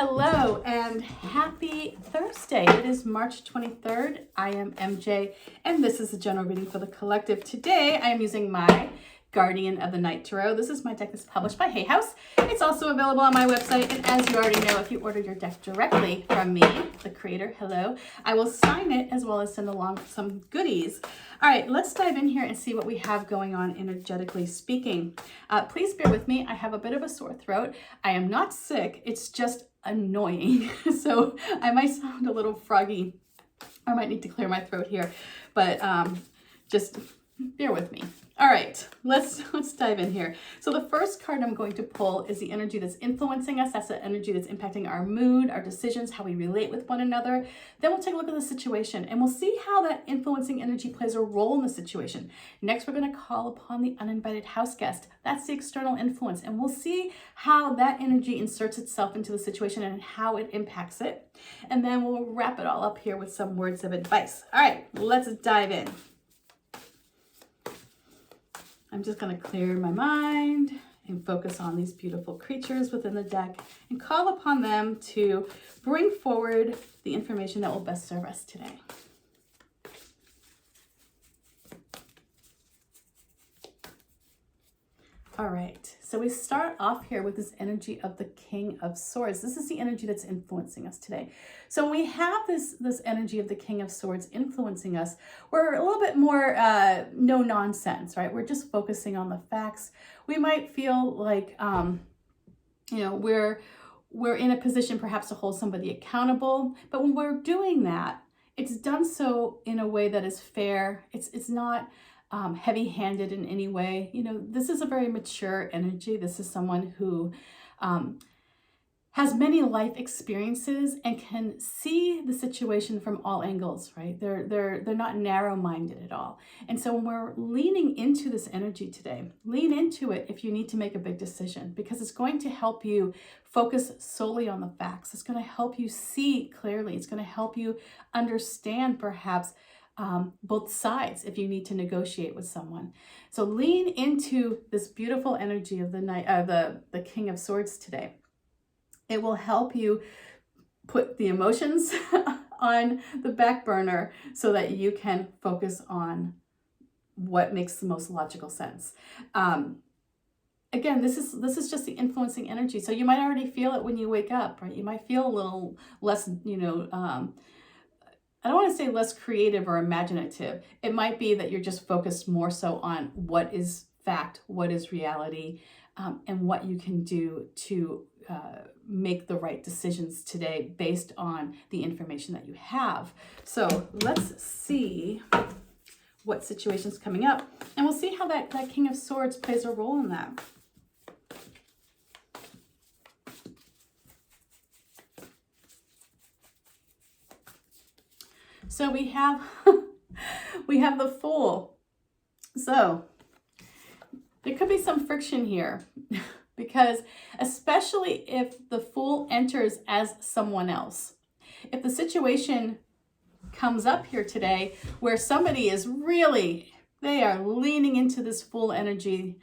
Hello and happy Thursday. It is March 23rd. I am MJ and this is a general reading for the collective. Today I am using my Guardian of the Night Tarot. This is my deck that's published by Hay House. It's also available on my website, and as you already know, if you order your deck directly from me, the creator, hello, I will sign it as well as send along some goodies. All right, let's dive in here and see what we have going on energetically speaking. Please bear with me. I have a bit of a sore throat. I am not sick. It's just annoying. So I might sound a little froggy. I might need to clear my throat here, but just bear with me. All right, let's dive in here. So the first card I'm going to pull is the energy that's influencing us. That's the energy that's impacting our mood, our decisions, how we relate with one another. Then we'll take a look at the situation and we'll see how that influencing energy plays a role in the situation. Next, we're going to call upon the uninvited house guest. That's the external influence, and we'll see how that energy inserts itself into the situation and how it impacts it. And then we'll wrap it all up here with some words of advice. All right, let's dive in. I'm just going to clear my mind and focus on these beautiful creatures within the deck and call upon them to bring forward the information that will best serve us today. All right, so we start off here with this energy of the King of Swords. This is the energy that's influencing us today. So when we have this energy of the King of Swords influencing us, we're a little bit more no nonsense, right? We're just focusing on the facts. We might feel like, we're in a position perhaps to hold somebody accountable, but when we're doing that, it's done so in a way that is fair. It's not heavy-handed in any way. This is a very mature energy. This is someone who has many life experiences and can see the situation from all angles, right? They're not narrow-minded at all. And so when we're leaning into this energy today, lean into it if you need to make a big decision, because it's going to help you focus solely on the facts. It's going to help you see clearly. It's going to help you understand perhaps both sides if you need to negotiate with someone. So lean into this beautiful energy of the night, the King of Swords today. It will help you put the emotions on the back burner so that you can focus on what makes the most logical sense. Again, this is just the influencing energy. So you might already feel it when you wake up, right? You might feel a little less, I don't want to say less creative or imaginative. It might be that you're just focused more so on what is fact, what is reality, and what you can do to make the right decisions today based on the information that you have. So let's see what situation's coming up, and we'll see how that King of Swords plays a role in that. So we have the Fool. So there could be some friction here because especially if the Fool enters as someone else. If the situation comes up here today where somebody is they are leaning into this Fool energy,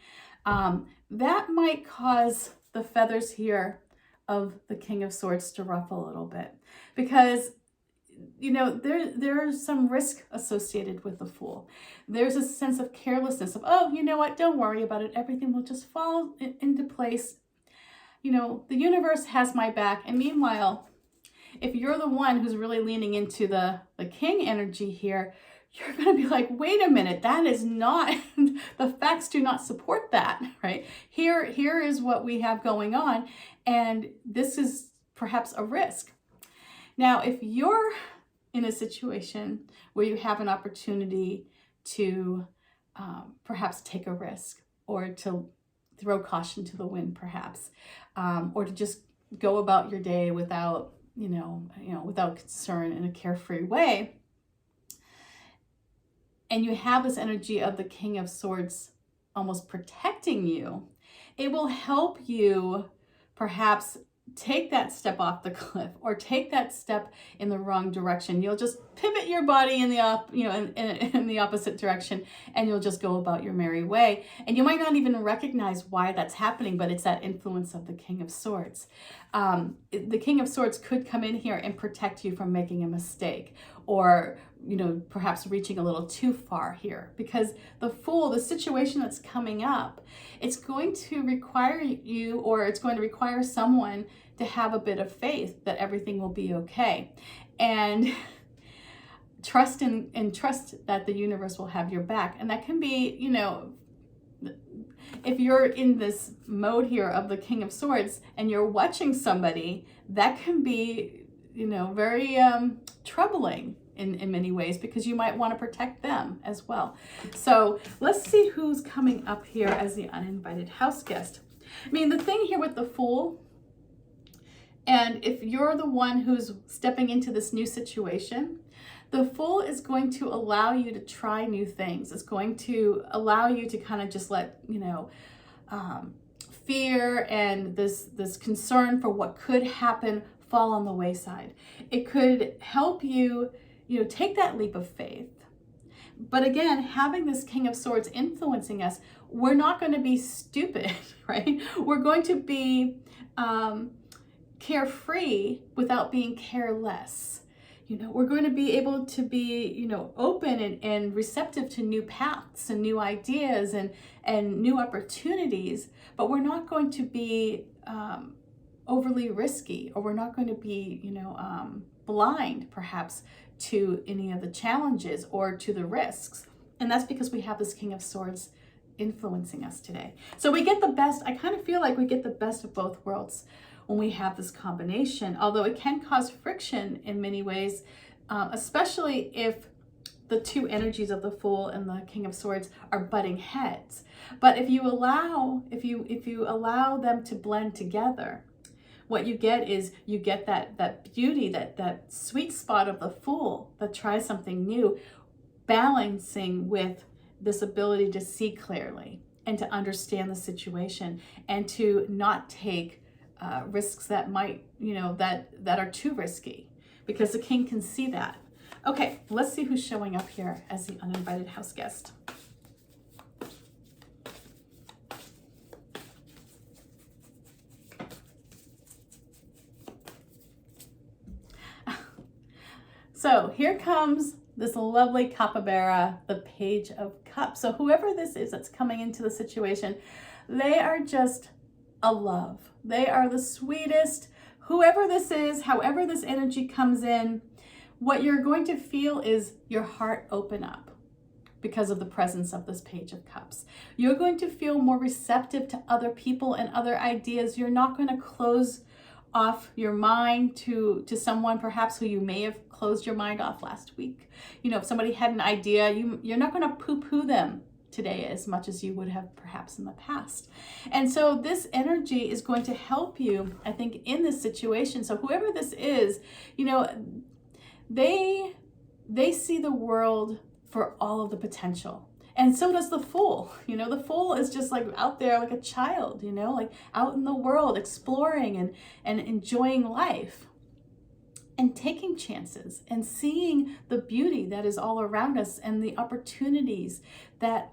that might cause the feathers here of the King of Swords to ruffle a little bit, because there's some risk associated with the Fool. There's a sense of carelessness of, oh, you know what, don't worry about it. Everything will just fall into place. The universe has my back. And meanwhile, if you're the one who's really leaning into the King energy here, you're going to be like, wait a minute, that is not, the facts do not support that, right? Here is what we have going on, and this is perhaps a risk. Now, if you're in a situation where you have an opportunity to perhaps take a risk, or to throw caution to the wind, perhaps, or to just go about your day without, without concern, in a carefree way, and you have this energy of the King of Swords almost protecting you, it will help you perhaps take that step off the cliff or take that step in the wrong direction. You'll just pivot your body in the in the opposite direction, and you'll just go about your merry way. And you might not even recognize why that's happening, but it's that influence of the King of Swords. The King of Swords could come in here and protect you from making a mistake, or perhaps reaching a little too far here, because the Fool, the situation that's coming up, it's going to require you, or it's going to require someone to have a bit of faith that everything will be okay, and trust that the universe will have your back. And that can be, if you're in this mode here of the King of Swords and you're watching somebody, that can be, very troubling in many ways, because you might want to protect them as well. So let's see who's coming up here as the uninvited house guest. I mean, the thing here with the Fool, and if you're the one who's stepping into this new situation, the Fool is going to allow you to try new things. It's going to allow you to kind of just let, fear and this concern for what could happen fall on the wayside. It could help you, take that leap of faith. But again, having this King of Swords influencing us, we're not going to be stupid, right? We're going to be carefree without being careless. We're going to be able to be, open and receptive to new paths and new ideas and new opportunities, but we're not going to be overly risky, or we're not going to be, blind perhaps to any of the challenges or to the risks. And that's because we have this King of Swords influencing us today. So we get the best, I kind of feel like we get the best of both worlds when we have this combination, although it can cause friction in many ways, especially if the two energies of the Fool and the King of Swords are butting heads. But if you allow them to blend together, what you get is you get that beauty, that sweet spot of the Fool that tries something new, balancing with this ability to see clearly and to understand the situation and to not take risks that might, that are too risky, because the King can see that. Okay, let's see who's showing up here as the uninvited house guest. So here comes this lovely capybara, the Page of Cups. So whoever this is that's coming into the situation, they are just a love. They are the sweetest. Whoever this is, however this energy comes in, what you're going to feel is your heart open up because of the presence of this Page of Cups. You're going to feel more receptive to other people and other ideas. You're not going to close off your mind to someone perhaps who you may have closed your mind off last week. If somebody had an idea, you're not going to poo-poo them today as much as you would have perhaps in the past. And so this energy is going to help you, I think, in this situation. So whoever this is, they see the world for all of the potential. And so does the Fool. The Fool is just like out there like a child, like out in the world exploring and enjoying life and taking chances and seeing the beauty that is all around us and the opportunities that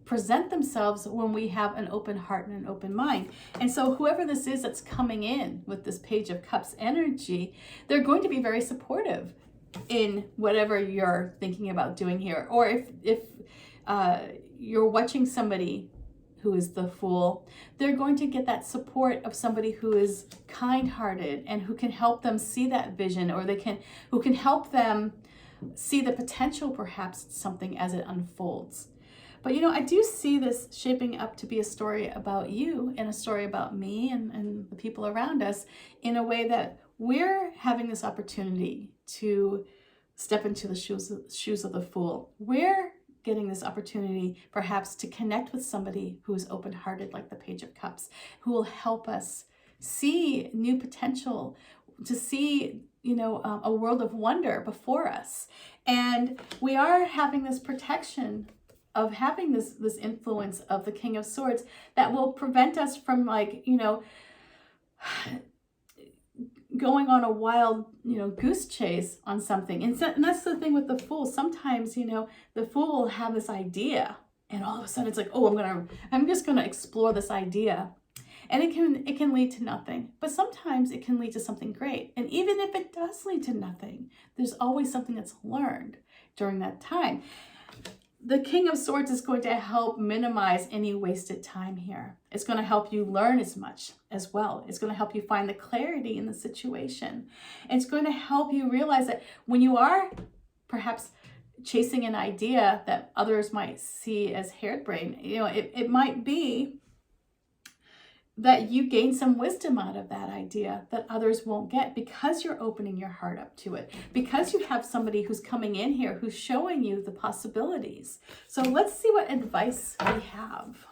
present themselves when we have an open heart and an open mind. And so whoever this is that's coming in with this Page of Cups energy, they're going to be very supportive in whatever you're thinking about doing here. Or if you're watching somebody who is the Fool, they're going to get that support of somebody who is kind-hearted and who can help them see that vision, or who can help them see the potential perhaps something as it unfolds. But I do see this shaping up to be a story about you and a story about me and the people around us, in a way that we're having this opportunity to step into the shoes of the Fool. We're getting this opportunity perhaps to connect with somebody who is open-hearted like the Page of Cups, who will help us see new potential, to see a world of wonder before us. And we are having this protection of having this influence of the King of Swords that will prevent us from going on a wild, goose chase on something. And that's the thing with the Fool. Sometimes, the Fool will have this idea, and all of a sudden it's like, oh, I'm just gonna explore this idea. And it can lead to nothing. But sometimes it can lead to something great. And even if it does lead to nothing, there's always something that's learned during that time. The King of Swords is going to help minimize any wasted time here. It's going to help you learn as much as well. It's going to help you find the clarity in the situation. It's going to help you realize that when you are perhaps chasing an idea that others might see as harebrained, it might be that you gain some wisdom out of that idea that others won't get because you're opening your heart up to it, because you have somebody who's coming in here who's showing you the possibilities. So let's see what advice we have.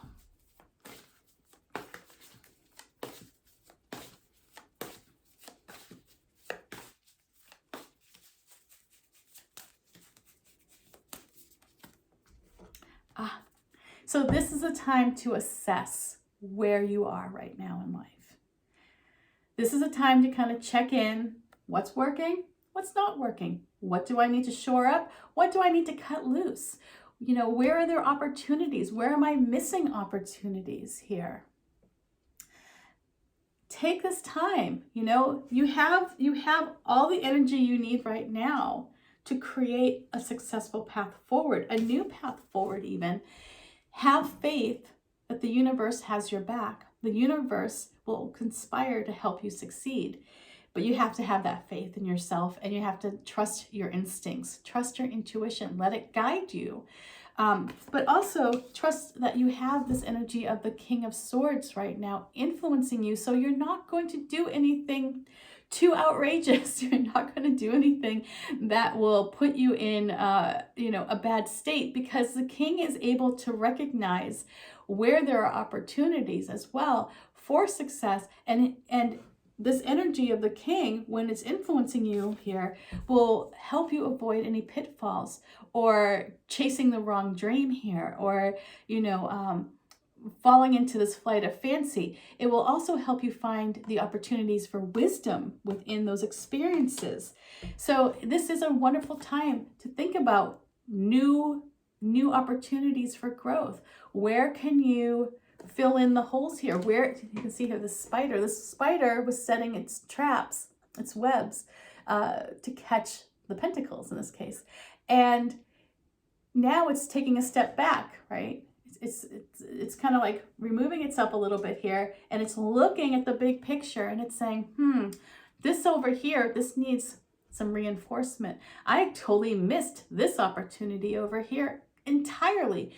So this is a time to assess where you are right now in life. This is a time to kind of check in. What's working? What's not working? What do I need to shore up? What do I need to cut loose? Where are there opportunities? Where am I missing opportunities here? Take this time. You have all the energy you need right now to create a successful path forward, a new path forward even. Have faith that the universe has your back. The universe will conspire to help you succeed. But you have to have that faith in yourself, and you have to trust your instincts, trust your intuition, let it guide you. But also trust that you have this energy of the King of Swords right now influencing you, so you're not going to do anything too outrageous. You're not going to do anything that will put you in a bad state, because the king is able to recognize where there are opportunities as well for success. And this energy of the king, when it's influencing you here, will help you avoid any pitfalls or chasing the wrong dream here, or falling into this flight of fancy. It will also help you find the opportunities for wisdom within those experiences. So this is a wonderful time to think about new opportunities for growth. Where can you fill in the holes here? Where you can see here this spider was setting its traps, its webs, to catch the pentacles in this case. And now it's taking a step back, right? It's kind of like removing itself a little bit here, and it's looking at the big picture, and it's saying, this over here, this needs some reinforcement. I totally missed this opportunity over here entirely.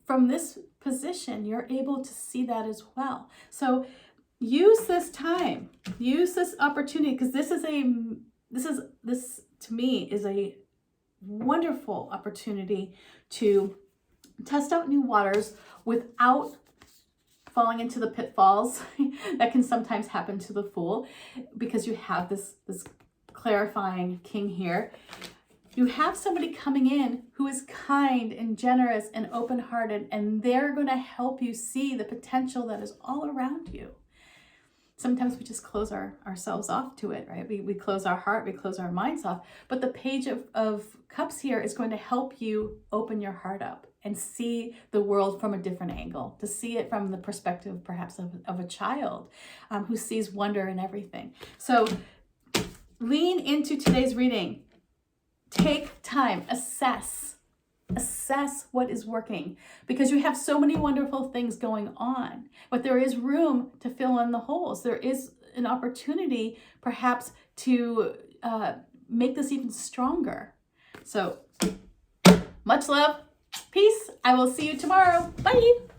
From this position, you're able to see that as well. So use this time, use this opportunity, because this to me is a wonderful opportunity to test out new waters without falling into the pitfalls that can sometimes happen to the Fool, because you have this clarifying king here. You have somebody coming in who is kind and generous and open-hearted, and they're going to help you see the potential that is all around you. Sometimes we just close ourselves off to it, right? We close our heart, we close our minds off. But the Page of Cups here is going to help you open your heart up and see the world from a different angle, to see it from the perspective perhaps of a child who sees wonder in everything. So lean into today's reading. Take time, assess what is working, because you have so many wonderful things going on, but there is room to fill in the holes. There is an opportunity perhaps to make this even stronger. So much love, peace. I will see you tomorrow. Bye.